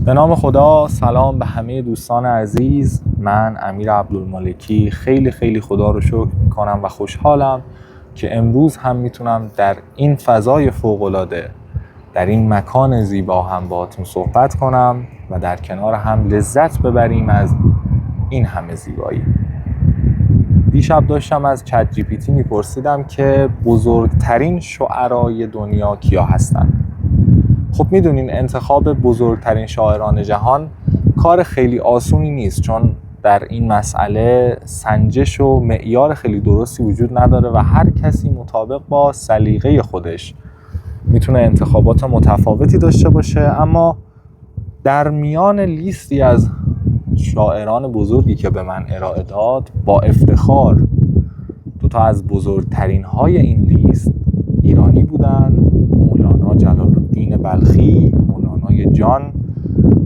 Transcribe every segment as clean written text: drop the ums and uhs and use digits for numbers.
به نام خدا. سلام به همه دوستان عزیز. من امیر عبدالمالکی خیلی خدا رو شکر میکنم و خوشحالم که امروز هم میتونم در این فضای فوق‌العاده، در این مکان زیبا هم باهاتون صحبت کنم و در کنار هم لذت ببریم از این همه زیبایی. دیشب داشتم از چت جی پی تی میپرسیدم که بزرگترین شاعرای دنیا کیا هستن. خب میدونین انتخاب بزرگترین شاعران جهان کار خیلی آسونی نیست، چون در این مسئله سنجش و معیار خیلی درستی وجود نداره و هر کسی مطابق با سلیقه خودش میتونه انتخابات متفاوتی داشته باشه. اما در میان لیستی از شاعران بزرگی که به من ارائه داد، با افتخار دوتا از بزرگترین های این لیست ایرانی بودن: مولانا جلال الدین بلخی، مولانای جان،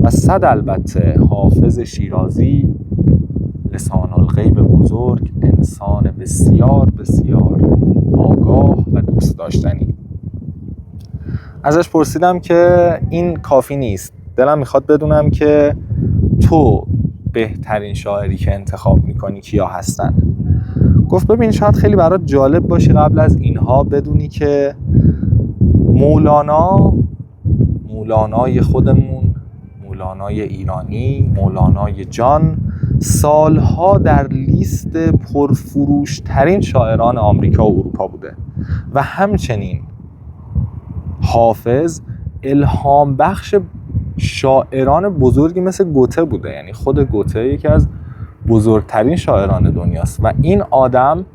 و صد البته حافظ شیرازی، لسان الغیب بزرگ، انسان بسیار آگاه و دوست داشتنی. ازش پرسیدم که این کافی نیست، دلم میخواد بدونم که تو بهترین شاعری که انتخاب میکنی کیا هستن. گفت ببین، شاید خیلی برات جالب باشه قبل از اینها بدونی که مولانای خودمون، مولانای ایرانی، مولانای جان، سالها در لیست پرفروش ترین شاعران آمریکا و اروپا بوده و همچنین حافظ الهام بخش شاعران بزرگی مثل گوته بوده. یعنی خود گوته یکی از بزرگترین شاعران دنیاست و این آدم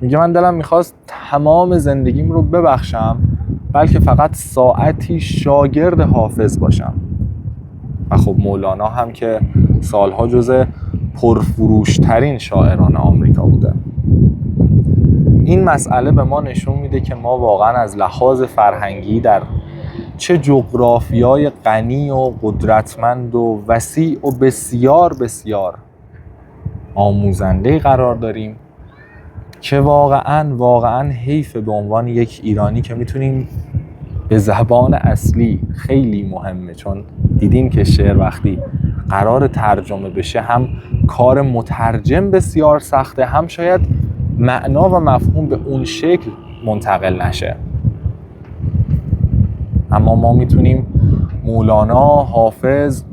میگه من دلم میخواست تمام زندگیم رو ببخشم بلکه فقط ساعتی شاگرد حافظ باشم. و خب مولانا هم که سالها جزء پرفروشترین شاعران آمریکا بوده. این مسئله به ما نشون میده که ما واقعا از لحاظ فرهنگی در چه جغرافیای غنی و قدرتمند و وسیع و بسیار آموزنده قرار داریم که واقعا حیف به عنوان یک ایرانی که میتونیم به زبان اصلی. خیلی مهمه، چون دیدیم که شعر وقتی قرار ترجمه بشه هم کار مترجم بسیار سخته، هم شاید معنا و مفهوم به اون شکل منتقل نشه. اما ما میتونیم مولانا، حافظ،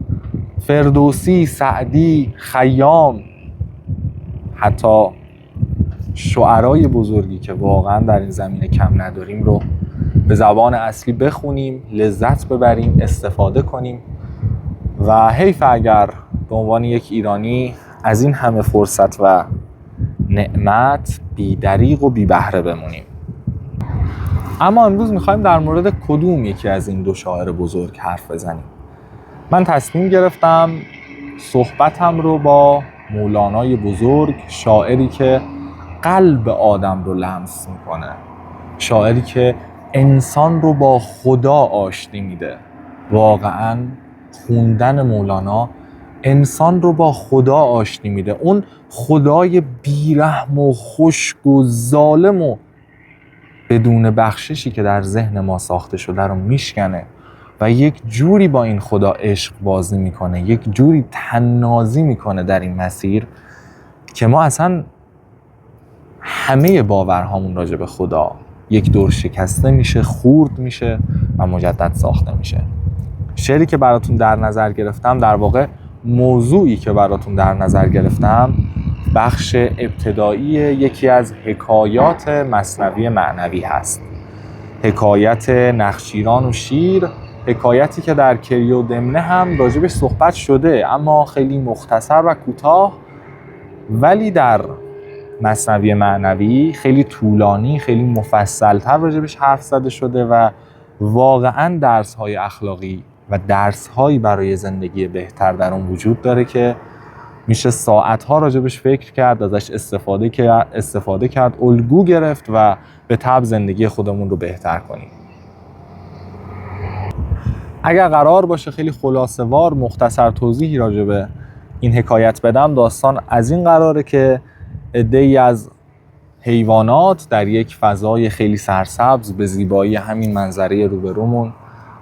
فردوسی، سعدی، خیام، حتی شعرای بزرگی که واقعا در این زمینه کم نداریم رو به زبان اصلی بخونیم، لذت ببریم، استفاده کنیم و حیف اگر به عنوان یک ایرانی از این همه فرصت و نعمت بی‌دریغ و بی بهره بمونیم. اما امروز میخوایم در مورد کدوم یکی از این دو شاعر بزرگ حرف بزنیم. من تصمیم گرفتم صحبتم رو با مولانای بزرگ، شاعری که قلب آدم رو لمس میکنه، شاعری که انسان رو با خدا آشتی میده. واقعا خوندن مولانا انسان رو با خدا آشتی میده. اون خدای بیرحم و خشک و ظالم و بدون بخششی که در ذهن ما ساخته شده رو میشکنه و یک جوری با این خدا عشق بازی میکنه، یک جوری طنازی میکنه در این مسیر که ما اصلا همه باورهامون راجع به خدا یک دور شکسته میشه، خورد میشه و مجدد ساخته میشه. شعری که براتون در نظر گرفتم، در واقع موضوعی که براتون در نظر گرفتم، بخش ابتدایی یکی از حکایات مثنوی معنوی هست. حکایت نخچیران و شیر، حکایتی که در کری و دمنه هم راجبش صحبت شده اما خیلی مختصر و کوتاه، ولی در مثنوی معنوی خیلی طولانی، خیلی مفصل‌تر راجبش حرف زده شده و واقعاً درس‌های اخلاقی و درس‌هایی برای زندگی بهتر در اون وجود داره که میشه ساعت‌ها راجبش فکر کرد، ازش استفاده کرد، الگو گرفت و به تبع زندگی خودمون رو بهتر کنیم. اگر قرار باشه خیلی خلاصه‌وار مختصر توضیحی راجب این حکایت بدم، داستان از این قراره که عده‌ای از حیوانات در یک فضای خیلی سرسبز به زیبایی همین منظره روبرومون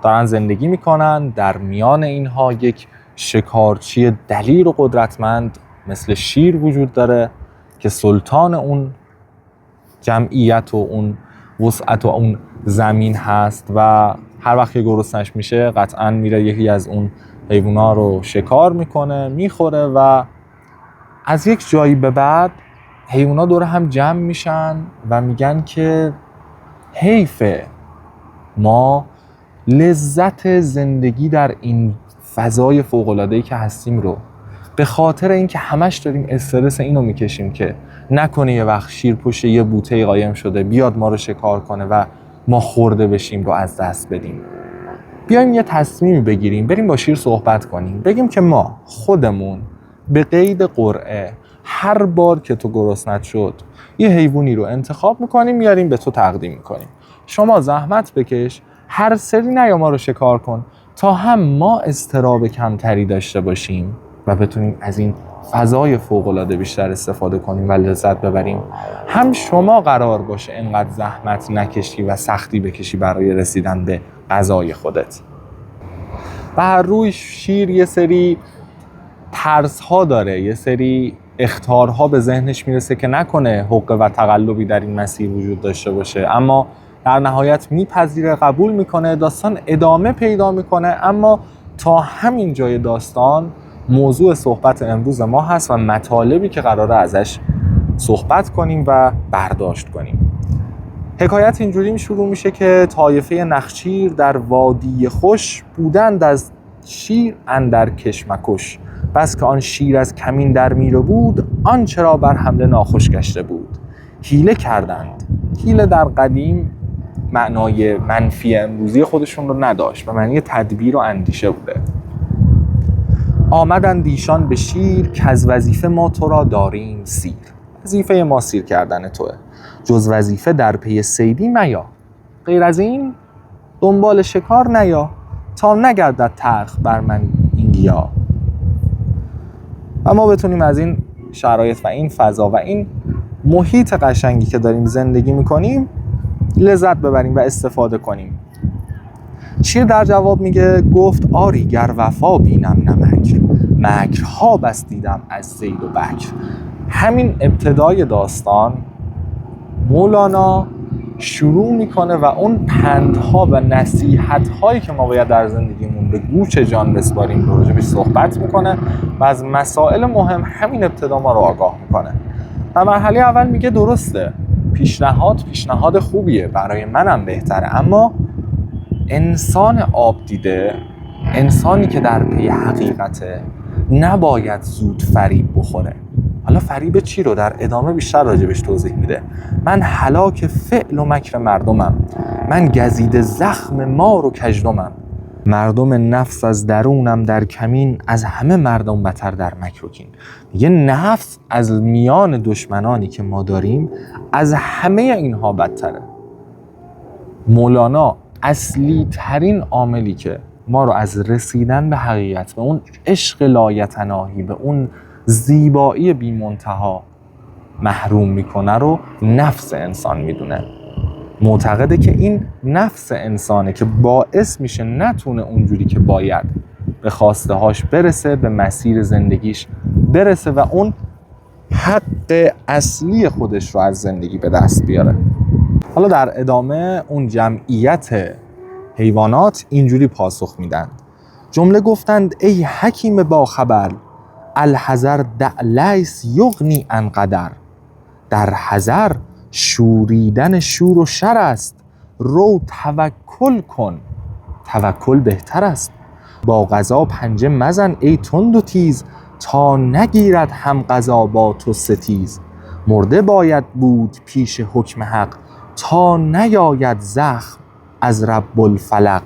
دارن زندگی میکنن. در میان اینها یک شکارچی دلیر و قدرتمند مثل شیر وجود داره که سلطان اون جمعیت و اون وسعت و اون زمین هست و هر وقت که گرسنش میشه قطعاً میره یکی از اون حیوونا رو شکار میکنه، میخوره و از یک جایی به بعد حیوونا دور هم جمع میشن و میگن که حیفه ما لذت زندگی در این فضای فوق‌العاده‌ای که هستیم رو به خاطر اینکه همش داریم استرس اینو میکشیم که نکنه یه وقت شیر پشت یه بوته قایم شده بیاد ما رو شکار کنه و ما خورده بشیم رو از دست بدیم. بیایم یه تصمیمی بگیریم، بریم با شیر صحبت کنیم، بگیم که ما خودمون به قید قرعه هر بار که تو گرسنت شد یه حیوانی رو انتخاب میکنیم میاریم به تو تقدیم میکنیم، شما زحمت بکش هر سری نیا ما رو شکار کن تا هم ما اضطراب کمتری داشته باشیم و بتونیم از این فضای فوق‌العاده بیشتر استفاده کنیم و لذت ببریم، هم شما قرار باشه اینقدر زحمت نکشی و سختی بکشی برای رسیدن به غذای خودت. و هر روی شیر یه سری ترس ها داره، یه سری اخطارها به ذهنش میرسه که نکنه حقه و تقلبی در این مسیر وجود داشته باشه، اما در نهایت میپذیره، قبول میکنه، داستان ادامه پیدا میکنه. اما تا همین جای داستان موضوع صحبت امروز ما هست و مطالبی که قراره ازش صحبت کنیم و برداشت کنیم. حکایت اینجوری شروع میشه که طایفه نخچیر در وادی خوش بودند از شیر اندر کشمکش، بس که آن شیر از کمین در میره بود آنچه را بر حمله ناخوش گشته بود. حیله کردند. حیله در قدیم معنای منفی امروزی خودشون رو نداشت و معنی تدبیر و اندیشه بوده. آمدند ایشان به شیر که از وظیفه ما تو را داریم سیر. وظیفه ما سیر کردن توه، جز وظیفه در پی صیدی میا. غیر از این دنبال شکار نیا، تا نگردد تلخ بر من این گیا. و ما بتونیم از این شرایط و این فضا و این محیط قشنگی که داریم زندگی میکنیم لذت ببریم و استفاده کنیم. شیر در جواب میگه گفت آری گر وفا بینم نمک، مکرها بس دیدم از صید و بکر. همین ابتدای داستان مولانا شروع میکنه و اون پندها و نصیحت‌هایی که ما باید در زندگیمون به گوش جان بسپاریم رو راجبش صحبت میکنه و از مسائل مهم همین ابتدا ما رو آگاه میکنه. در مرحله اول میگه درسته، پیشنهاد خوبیه، برای منم بهتره، اما انسان آب دیده، انسانی که در پی حقیقته، نباید زود فریب بخوره. حالا فریب چی رو در ادامه بیشتر راجبش توضیح میده. من هلاک فعل و مکر مردمم، من گزیده زخم مار و کژدمم. مردم نفس از درونم در کمین، از همه مردم بتر در مکر و کین. میگه نفس از میان دشمنانی که ما داریم از همه اینها بدتره. مولانا اصلی ترین عاملی که ما رو از رسیدن به حقیقت، به اون عشق لایتناهی، به اون زیبایی بی منتها محروم میکنه رو نفس انسان میدونه. معتقده که این نفس انسانه که باعث میشه نتونه اونجوری که باید به خواسته هاش برسه، به مسیر زندگیش برسه و اون حق اصلی خودش رو از زندگی به دست بیاره. حالا در ادامه اون جمعیت حیوانات اینجوری پاسخ میدن. جمله گفتند ای حکیم با خبر، الحذر دع لیس یغنی عن قدر. در حذر شوریدن شور و شر است، رو توکل کن، توکل بهتر است. با قضا پنجه مزن ای تند و تیز، تا نگیرد هم قضا با تو ستیز. مرده باید بود پیش حکم حق، تا نیاید زخم از رب الفلق.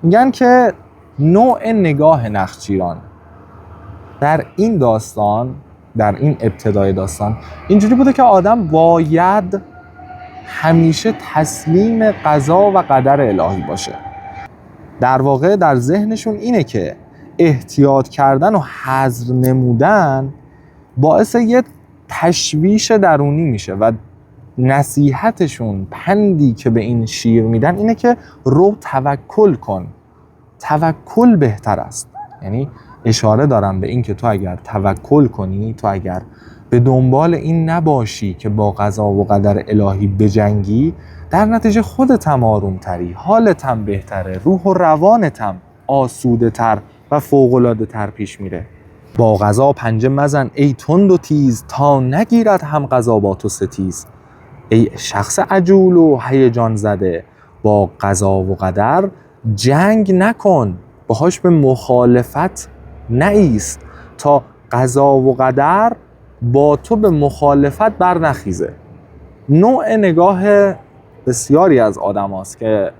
میگن که نوع نگاه نخچیران در این داستان، در این ابتدای داستان اینجوری بوده که آدم باید همیشه تسلیم قضا و قدر الهی باشه. در واقع در ذهنشون اینه که احتیاط کردن و حذر نمودن باعث یه تشویش درونی میشه و نصیحتشون، پندی که به این شیر میدن اینه که رو توکل کن، توکل بهتر است. یعنی اشاره دارم به این که تو اگر توکل کنی، تو اگر به دنبال این نباشی که با قضا و قدر الهی بجنگی، در نتیجه خودت هم آرومتری، حالت هم بهتره، روح و روانت هم آسوده تر و فوق‌العاده تر پیش میره. با قضا پنجه مزن ای تند و تیز، تا نگیرد هم قضا با تو ستیز. ای شخص عجول و هیجان زده، با قضا و قدر جنگ نکن، باهاش به مخالفت نایست، تا قضا و قدر با تو به مخالفت بر نخیزه. نوع نگاه بسیاری از آدم هاست که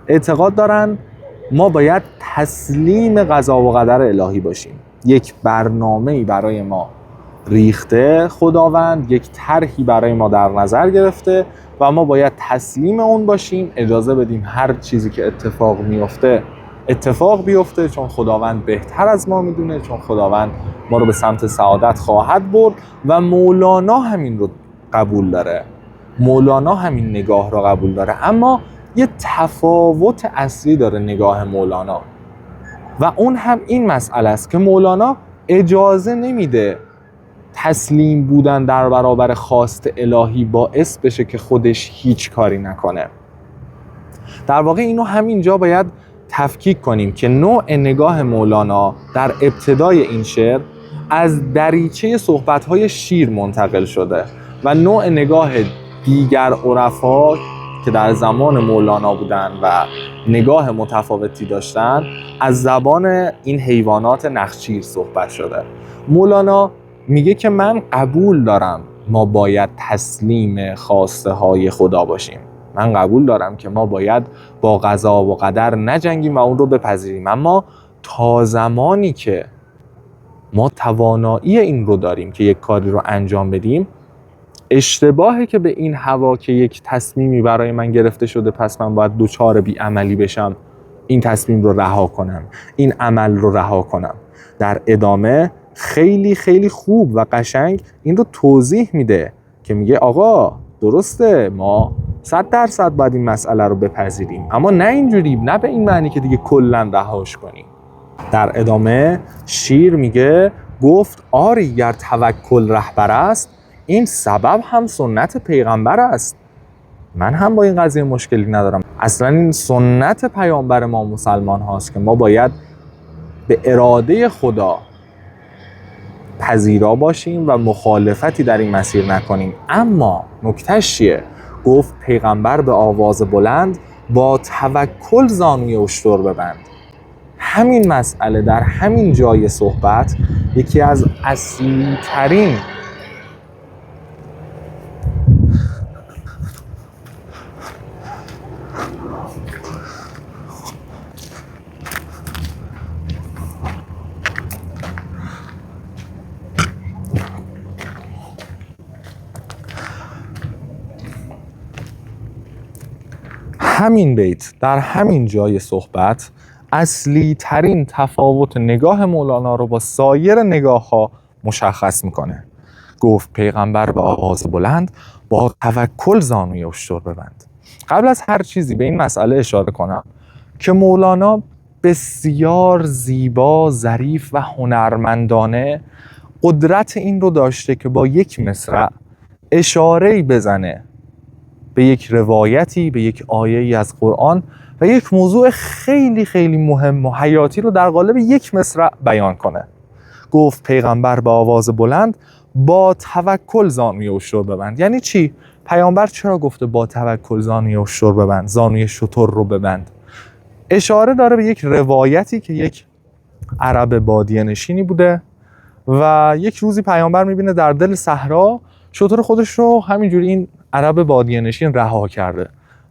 اعتقاد دارن ما باید تسلیم قضا و قدر الهی باشیم. یک برنامه‌ای برای ما ریخته خداوند، یک طرحی برای ما در نظر گرفته و ما باید تسلیم اون باشیم، اجازه بدیم هر چیزی که اتفاق بیفته، چون خداوند بهتر از ما میدونه، چون خداوند ما رو به سمت سعادت خواهد برد. و مولانا همین رو قبول داره، مولانا همین نگاه رو قبول داره. اما یه تفاوت اصلی داره نگاه مولانا و اون هم این مسئله است که مولانا اجازه نمیده تسلیم بودن در برابر خواست الهی باعث بشه که خودش هیچ کاری نکنه. در واقع اینو همینجا باید تفکیک کنیم که نوع نگاه مولانا در ابتدای این شعر از دریچه صحبت‌های شیر منتقل شده و نوع نگاه دیگر عرفا که در زمان مولانا بودن و نگاه متفاوتی داشتن از زبان این حیوانات نخچیر صحبت شده. مولانا میگه که من قبول دارم ما باید تسلیم خواسته های خدا باشیم، من قبول دارم که ما باید با قضا و قدر نجنگیم و اون رو بپذیریم، اما تا زمانی که ما توانایی این رو داریم که یک کاری رو انجام بدیم، اشتباهه که به این هوا که یک تصمیمی برای من گرفته شده پس من باید دوچار بی‌عملی بشم، این تصمیم رو رها کنم، این عمل رو رها کنم. در ادامه خیلی خیلی خوب و قشنگ این رو توضیح میده که میگه آقا درسته ما 100% باید این مسئله رو بپذیریم، اما نه اینجوری، نه به این معنی که دیگه کلاً رهاش کنیم. در ادامه شیر میگه گفت آری گر توکل رهبر است، این سبب هم سنت پیغمبر است. من هم با این قضیه مشکلی ندارم، اصلا این سنت پیامبر ما مسلمان هاست که ما باید به اراده خدا پذیرا باشیم و مخالفتی در این مسیر نکنیم. اما نکتهش چیه؟ گفت پیغمبر به آواز بلند با توکل زانوی اشتر ببند. همین مسئله در همین جای صحبت یکی از اصلی ترین همین بیت در همین جای صحبت اصلی ترین تفاوت نگاه مولانا رو با سایر نگاه ها مشخص میکنه. گفت پیغمبر به آواز بلند با توکل زانوی اشتر ببند. قبل از هر چیزی به این مسئله اشاره کنم که مولانا بسیار زیبا، ظریف و هنرمندانه قدرت این رو داشته که با یک مصرع اشاره‌ای بزنه به یک روایتی، به یک آیه‌ای از قرآن و یک موضوع خیلی خیلی مهم و حیاتی رو در قالب یک مصرع بیان کنه. گفت پیغمبر به آواز بلند با توکل زانوی اشتر ببند. یعنی چی؟ پیامبر چرا گفته با توکل زانوی اشتر ببند، زانوی شتر رو ببند؟ اشاره داره به یک روایتی که یک عرب بادیه نشینی بوده و یک روزی پیامبر میبینه در دل صحرا شتر خودش رو همینجوری این عرب بادیه نشین رها کرده.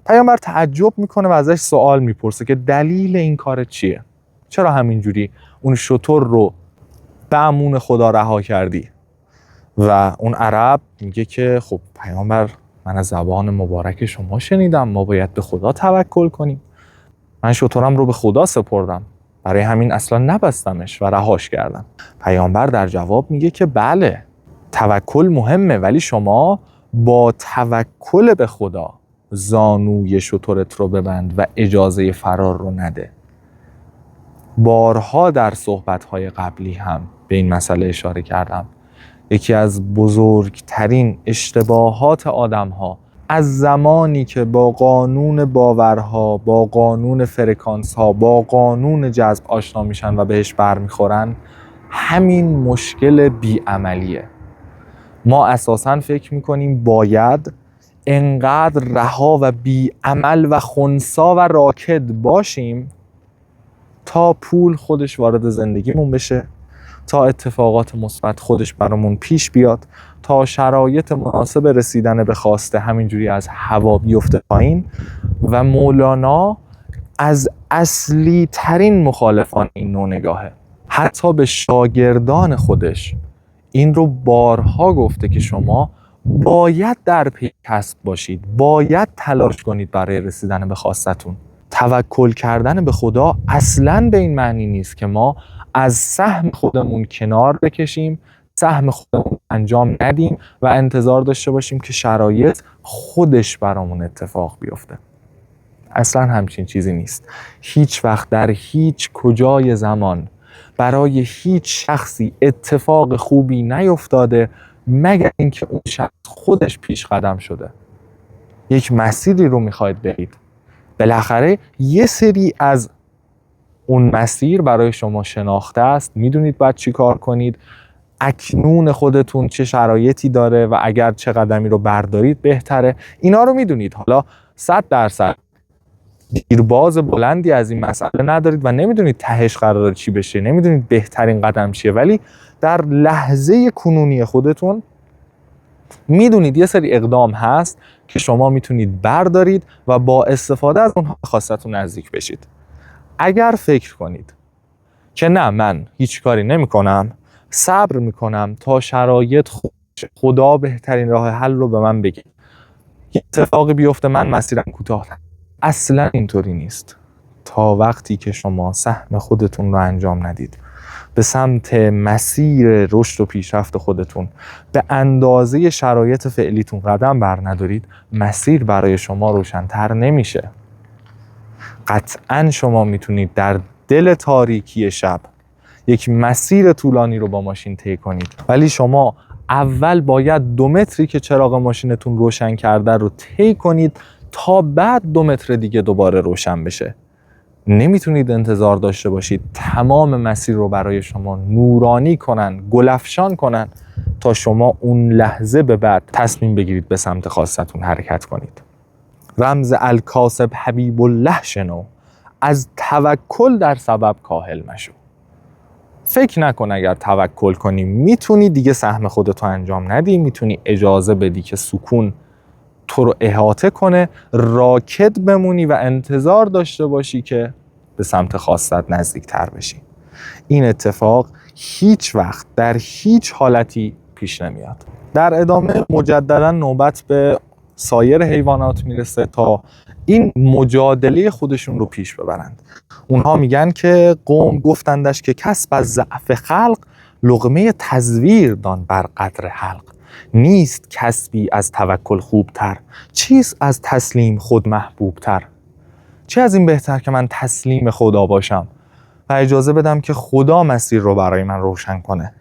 پیامبر تعجب میکنه و ازش سوال میپرسه که دلیل این کار چیه؟ چرا همینجوری اون شتر رو به امون خدا رها کردی؟ و اون عرب میگه که خب پیامبر من از زبان مبارک شما شنیدم ما باید به خدا توکل کنیم، من شترم رو به خدا سپردم، برای همین اصلا نبستمش و رهاش کردم. پیامبر در جواب میگه که بله توکل مهمه، ولی شما با توکل به خدا زانوی شترت رو ببند و اجازه فرار رو نده. بارها در صحبت‌های قبلی هم به این مسئله اشاره کردم. یکی از بزرگترین اشتباهات آدم‌ها از زمانی که با قانون باورها، با قانون فرکانس‌ها، با قانون جذب آشنا میشن و بهش برمیخورن، همین مشکل بیعملیه. ما اساساً فکر میکنیم باید انقدر رها و بیعمل و خنثی و راکد باشیم تا پول خودش وارد زندگیمون بشه، تا اتفاقات مثبت خودش برامون پیش بیاد، تا شرایط مناسب رسیدن به خواسته همینجوری از هوا بیفته پایین. و مولانا از اصلی ترین مخالفان این نوع نگاهه. حتی به شاگردان خودش این رو بارها گفته که شما باید در پی کسب باشید، باید تلاش کنید برای رسیدن به خواستتون. توکل کردن به خدا اصلاً به این معنی نیست که ما از سهم خودمون کنار بکشیم، سهم خودمون انجام ندیم و انتظار داشته باشیم که شرایط خودش برامون اتفاق بیفته. اصلاً همچین چیزی نیست. هیچ وقت در هیچ کجای زمان برای هیچ شخصی اتفاق خوبی نیفتاده مگر اینکه اون شخص خودش پیش قدم شده. یک مسیری رو میخواید برید، بالاخره یه سری از اون مسیر برای شما شناخته است، میدونید باید چی کار کنید، اکنون خودتون چه شرایطی داره و اگر چه قدمی رو بردارید بهتره، اینا رو میدونید. حالا 100% دیرباز بلندی از این مسئله ندارید و نمیدونید تهش قراره چی بشه، نمیدونید بهترین قدم چیه، ولی در لحظه کنونی خودتون میدونید یه سری اقدام هست که شما میتونید بردارید و با استفاده از اونها خواستتون نزدیک بشید. اگر فکر کنید که نه من هیچ کاری نمی کنم، صبر میکنم تا شرایط خدا بهترین راه حل رو به من بگه، یه اتفاقی بیفته من مسیرم کوتاه، اصلا اینطوری نیست. تا وقتی که شما سهم خودتون رو انجام ندید، به سمت مسیر رشد و پیشرفت خودتون به اندازه شرایط فعلیتون قدم بر ندارید، مسیر برای شما روشن‌تر نمیشه. قطعاً شما میتونید در دل تاریکی شب یک مسیر طولانی رو با ماشین طی کنید، ولی شما اول باید 2 متری که چراغ ماشینتون روشن کرده رو طی کنید تا بعد 2 متر دیگه دوباره روشن بشه. نمیتونید انتظار داشته باشید تمام مسیر رو برای شما نورانی کنن، گلفشان کنن تا شما اون لحظه به بعد تصمیم بگیرید به سمت خواستتون حرکت کنید. رمز الکاسب حبیب الله شنو، از توکل در سبب کاهل مشو. فکر نکن اگر توکل کنی میتونی دیگه سهم خودتو انجام ندی، میتونی اجازه بدی که سکون تو رو احاطه کنه، راکد بمونی و انتظار داشته باشی که به سمت خواستت نزدیک تر بشی. این اتفاق هیچ وقت در هیچ حالتی پیش نمیاد. در ادامه مجددا نوبت به سایر حیوانات میرسه تا این مجادله خودشون رو پیش ببرند. اونها میگن که قوم گفتندش که کسب از ضعف خلق، لقمه تزویر دان بر قدر حلق. نیست کسبی از توکل خوبتر، چیست از تسلیم خود محبوبتر. چه از این بهتر که من تسلیم خدا باشم و اجازه بدم که خدا مسیر رو برای من روشن کنه.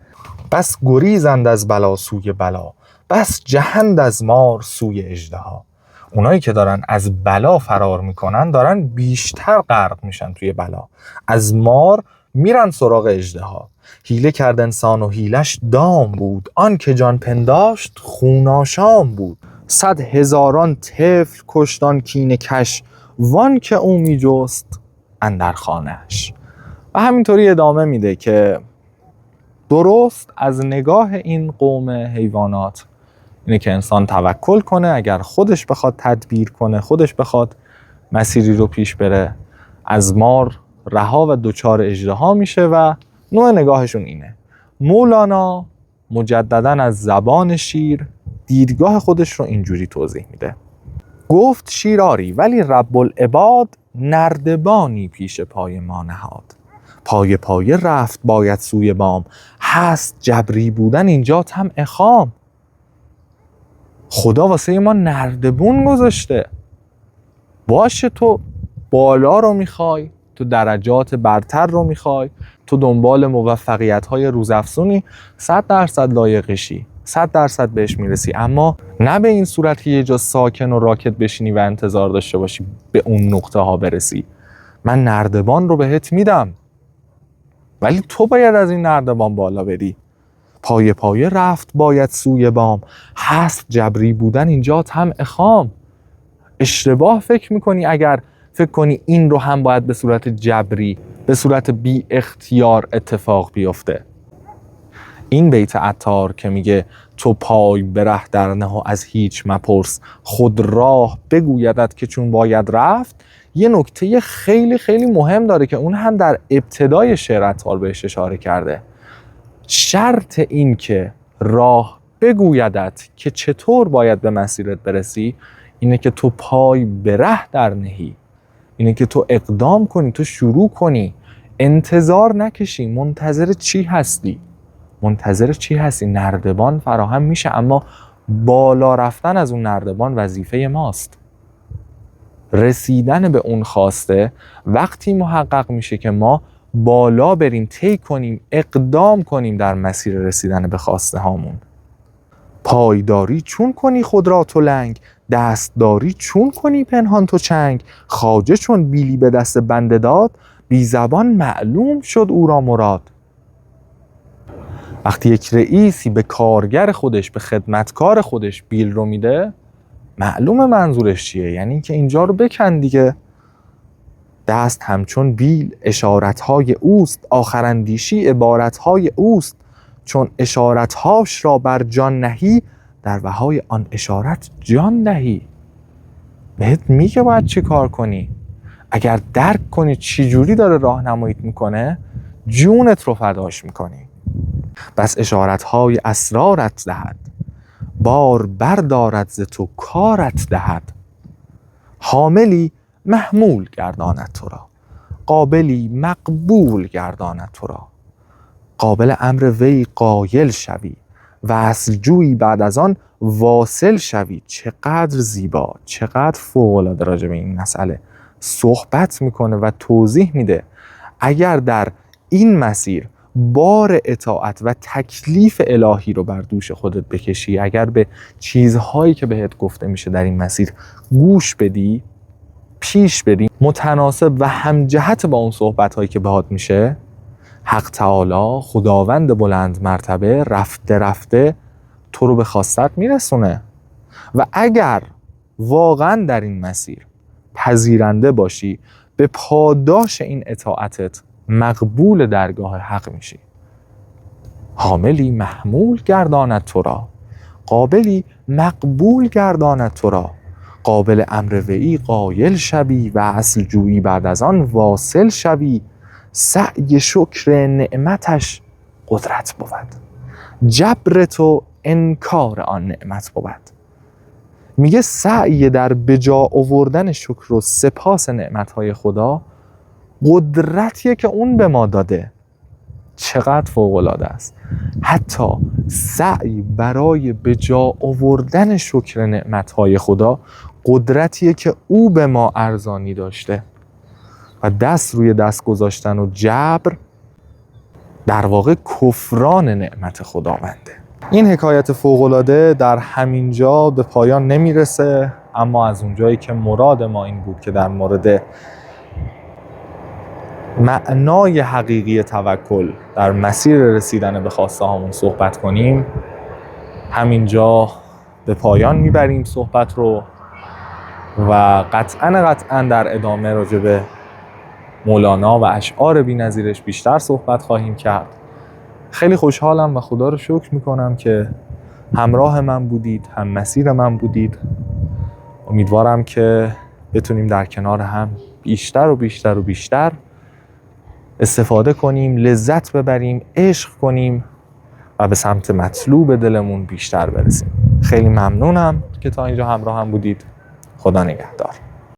بس گریزند از بلا سوی بلا، بس جهند از مار سوی اژدها. اونایی که دارن از بلا فرار میکنن دارن بیشتر غرق میشن توی بلا. از مار میرن سراغ اژدها. حیله کرد انسان و حیلش دام بود، آن که جان پنداشت خون آشام بود. 100,000 طفل کشتان کینه کش، وان که او می جست اندر خانه‌اش. و همینطوری ادامه میده که درست از نگاه این قوم حیوانات اینه که انسان توکل کنه، اگر خودش بخواد تدبیر کنه، خودش بخواد مسیری رو پیش بره، از مار رها و دوچار اژدها میشه و نوع نگاهشون اینه. مولانا مجدداً از زبان شیر دیدگاه خودش رو اینجوری توضیح میده. گفت شیراری ولی رب العباد، نردبانی پیش پای ما نهاد. پایه رفت باید سوی بام، هست جبری بودن اینجا طمع خام. خدا واسه ما نردبون گذاشته. باشه تو بالا رو میخوای، تو درجات برتر رو میخوای، تو دنبال موفقیت‌های روزافزونی، 100% لایقشی، 100% بهش میرسی، اما نه به این صورت که یه جا ساکن و راکت بشینی و انتظار داشته باشی به اون نقطه ها برسی. من نردبان رو بهت میدم، ولی تو باید از این نردبان بالا بری. پایه پایه رفت باید سوی بام، هست جبری بودن اینجا طمع خام. اشتباه فکر میکنی اگر فکر کنی این رو هم باید به صورت جبری، به صورت بی اختیار اتفاق بیفته. این بیت عطار که میگه تو پای به ره در نه و از هیچ مپرس، خود راه بگویدت که چون باید رفت، یه نکته خیلی خیلی مهم داره که اون هم در ابتدای شعر عطار بهش اشاره کرده. شرط این که راه بگویدت که چطور باید به مسیرت برسی اینه که تو پای به ره در نهی، اینه که تو اقدام کنی، تو شروع کنی، انتظار نکشی. منتظر چی هستی؟ منتظر چی هستی؟ نردبان فراهم میشه، اما بالا رفتن از اون نردبان وظیفه ماست. رسیدن به اون خواسته وقتی محقق میشه که ما بالا بریم، طی کنیم، اقدام کنیم در مسیر رسیدن به خواسته هامون. پایداری چون کنی خود را تو لنگ، دستداری چون کنی پنهان تو چنگ. خواجه چون بیلی به دست بنده داد، بی زبان معلوم شد او را مراد. وقتی یک رئیسی به کارگر خودش، به خدمتکار خودش بیل رو میده، معلومه منظورش چیه، یعنی که اینجا رو بکن دیگه. دست همچون بیل اشارتهای اوست، آخراندیشی عبارتهای اوست. چون اشارتهاش را بر جان نهی، در وهای آن اشارت جان دهی. بهت میگه باید چی کار کنی. اگر درک کنی چی جوری داره راهنماییت میکنه، جونت رو فداش میکنی. بس اشارتهای اسرارت دهد، بار بردارد ز تو کارت دهد. حاملی محمول گرداند تو را، قابلی مقبول گرداند تو را. قابل امر وی قایل شوی، وصل جویی بعد از آن واصل شوی. چقدر زیبا، چقدر فوق‌العاده راجع به این مسئله صحبت میکنه و توضیح میده. اگر در این مسیر بار اطاعت و تکلیف الهی رو بر دوش خودت بکشی، اگر به چیزهایی که بهت گفته میشه در این مسیر گوش بدی، پیش بری، متناسب و همجهت با اون صحبتهایی که بهت میشه، حق تعالی خداوند بلند مرتبه رفته رفته تو رو به خواستت میرسونه. و اگر واقعا در این مسیر پذیرنده باشی، به پاداش این اطاعتت مقبول درگاه حق میشی. حاملی محمول گرداند تو را، قابلی مقبول گرداند تو را. قابل امر وی قایل شوی، و اصل جویی بعد از آن واصل شوی. سعی شکر نعمتش قدرت بود، جبر تو انکار آن نعمت بود. میگه سعی در بجا آوردن شکر و سپاس نعمتهای خدا قدرتیه که اون به ما داده. چقدر فوق‌العاده است. حتی سعی برای بجا آوردن شکر نعمتهای خدا قدرتیه که او به ما ارزانی داشته. و دست روی دست گذاشتن و جبر در واقع کفران نعمت خداونده. این حکایت فوق‌العاده در همین جا به پایان نمیرسه، اما از اونجایی که مراد ما این بود که در مورد معنای حقیقی توکل در مسیر رسیدن به خواسته هامون صحبت کنیم، همینجا به پایان میبریم صحبت رو و قطعاً در ادامه راجع به مولانا و اشعار بی‌نظیرش بیشتر صحبت خواهیم کرد. خیلی خوشحالم و خدا رو شکر میکنم که همراه من بودید، هم مسیر من بودید. امیدوارم که بتونیم در کنار هم بیشتر و بیشتر و بیشتر استفاده کنیم، لذت ببریم، عشق کنیم و به سمت مطلوب دلمون بیشتر برسیم. خیلی ممنونم که تا اینجا همراه هم بودید. خدا نگهدار.